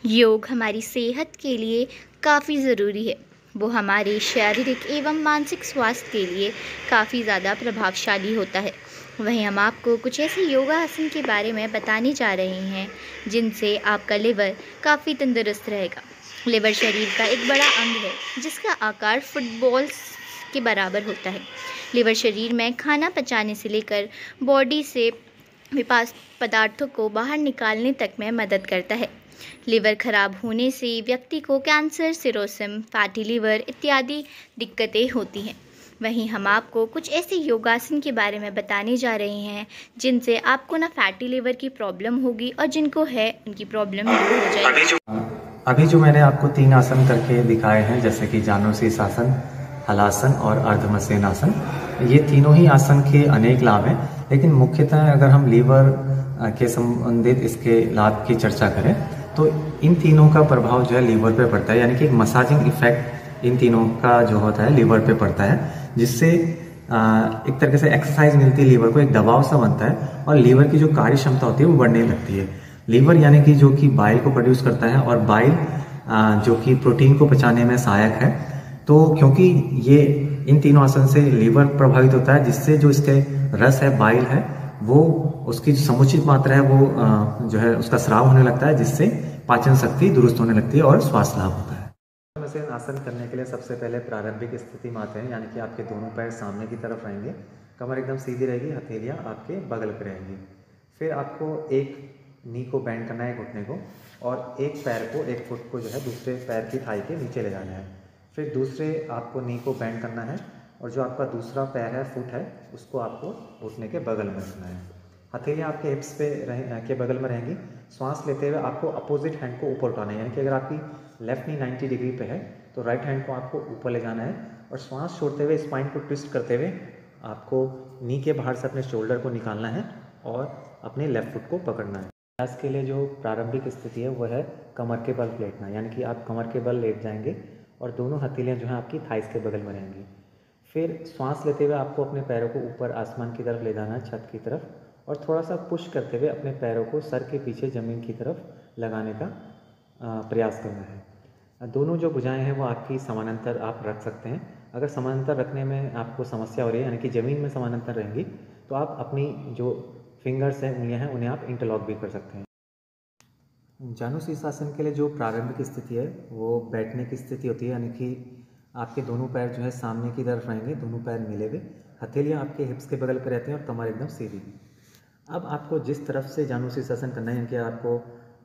योग हमारी सेहत के लिए काफ़ी ज़रूरी है। वो हमारे शारीरिक एवं मानसिक स्वास्थ्य के लिए काफ़ी ज़्यादा प्रभावशाली होता है। वहीं हम आपको कुछ ऐसे योगा आसन के बारे में बताने जा रहे हैं जिनसे आपका लिवर काफ़ी तंदुरुस्त रहेगा। लिवर शरीर का एक बड़ा अंग है जिसका आकार फुटबॉल के बराबर होता है। लिवर शरीर में खाना पचाने से लेकर बॉडी से विपास पदार्थों को बाहर निकालने तक में मदद करता है। लिवर खराब होने से व्यक्ति को कैंसर, सिरोसिस, फैटी लिवर इत्यादि दिक्कतें होती हैं। वहीं हम आपको कुछ ऐसे योगासन के बारे में बताने जा रहे हैं जिनसे आपको ना फैटी लिवर की प्रॉब्लम होगी और जिनको है उनकी प्रॉब्लम दूर हो जाएगी। अभी जो मैंने आपको 3 आसन करके दिखाए हैं, जैसे कि जानुशीर्ष आसन, हलासन और अर्धमसेन आसन। ये तीनों ही आसन के अनेक लाभ हैं, लेकिन मुख्यतः अगर हम लीवर के संबंधित इसके लाभ की चर्चा करें तो इन तीनों का प्रभाव जो है लीवर पे पड़ता है, यानी कि एक मसाजिंग इफेक्ट इन तीनों का जो होता है लीवर पे पड़ता है, जिससे एक तरीके से एक्सरसाइज मिलती है लीवर को, एक दबाव सा बनता है और लीवर की जो कार्य क्षमता होती है वो बढ़ने लगती है। लीवर यानी कि जो कि बाइल को प्रोड्यूस करता है और बाइल जो कि प्रोटीन को पचाने में सहायक है। तो क्योंकि ये इन तीनों आसन से लीवर प्रभावित होता है, जिससे जो इसके रस है, बाइल है, वो उसकी जो समुचित मात्रा है वो जो है उसका स्राव होने लगता है, जिससे पाचन शक्ति दुरुस्त होने लगती है और स्वास्थ्य लाभ होता है। मसेन आसन करने के लिए सबसे पहले प्रारंभिक स्थिति में आते हैं, यानी कि आपके दोनों पैर सामने की तरफ रहेंगे, कमर एकदम सीधी रहेगी, हथेलियाँ आपके बगल पे रहेंगी। फिर आपको एक नी को बेंड करना है, घुटने को, और एक पैर को, एक फुट को जो है दूसरे पैर की थाई के नीचे ले जाना है। फिर दूसरे आपको नी को बेंड करना है और जो आपका दूसरा पैर है, फुट है, उसको आपको घुटने के बगल में रखना है। हथेलियाँ आपके हिप्स पे के बगल में रहेंगी। श्वास लेते हुए आपको अपोजिट हैंड को ऊपर उठाना है, यानी कि अगर आपकी लेफ्ट नी 90 डिग्री पे है तो राइट हैंड को आपको ऊपर ले जाना है और श्वास छोड़ते हुए स्पाइन को ट्विस्ट करते हुए आपको नी के बाहर से अपने शोल्डर को निकालना है और अपने लेफ्ट फुट को पकड़ना है। अभ्यास के लिए जो प्रारंभिक स्थिति है वो है कमर के बल लेटना, यानी कि आप कमर के बल लेट जाएंगे और दोनों हथेलियाँ जो हैं आपकी थाइस के बगल में रहेंगी। फिर श्वास लेते हुए आपको अपने पैरों को ऊपर आसमान की तरफ ले जाना है, छत की तरफ, और थोड़ा सा पुश करते हुए अपने पैरों को सर के पीछे ज़मीन की तरफ लगाने का प्रयास करना है। दोनों जो भुजाएं हैं वो आपकी समानांतर आप रख सकते हैं। अगर समानांतर रखने में आपको समस्या हो रही है, यानी कि ज़मीन में समानांतर रहेंगी, तो आप अपनी जो फिंगर्स हैं, उंगलियां हैं, उन्हें आप इंटरलॉक भी कर सकते हैं। जानुशीर्ष आसन के लिए जो प्रारंभिक स्थिति है वो बैठने की स्थिति होती है, यानी कि आपके दोनों पैर जो है सामने की तरफ रहेंगे, दोनों पैर मिले हुए, हथेलियाँ आपके हिप्स के बगल पर रहती हैं और कमर एकदम सीधी। अब आपको जिस तरफ से जानुशीर्ष आसन करना है, यानी कि आपको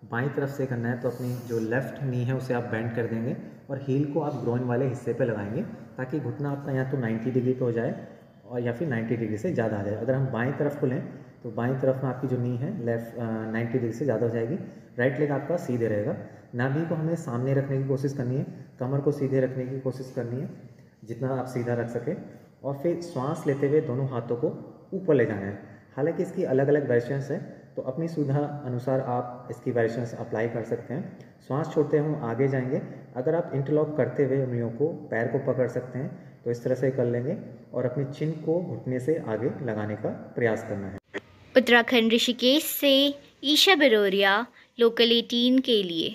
बाईं तरफ से करना है, तो अपनी जो लेफ्ट नी है उसे आप बेंड कर देंगे और हील को आप ग्रोइन वाले हिस्से पे लगाएंगे, ताकि घुटना आपका या तो 90 डिग्री पे हो जाए और या फिर 90 डिग्री से ज़्यादा आ जाए। अगर हम बाईं तरफ को लें तो बाईं तरफ में आपकी जो नी है लेफ्ट 90 डिग्री से ज़्यादा हो जाएगी। राइट लेग आपका सीधे रहेगा। नाभि को हमें सामने रखने की कोशिश करनी है, कमर को सीधे रखने की कोशिश करनी है जितना आप सीधा रख सकें, और फिर श्वास लेते हुए दोनों हाथों को ऊपर ले जाना है। हालांकि इसकी अलग अलग वेरिएशंस हैं, तो अपनी सुविधा अनुसार आप इसकी वेरिएशंस अप्लाई कर सकते हैं। श्वास छोड़ते हुए हम आगे जाएंगे। अगर आप इंटरलॉक करते हुए उंगलियों को, पैर को पकड़ सकते हैं तो इस तरह से कर लेंगे और अपनी चिन को घुटने से आगे लगाने का प्रयास करना है। उत्तराखंड ऋषिकेश से ईशा बरोरिया, लोकल 18 के लिए।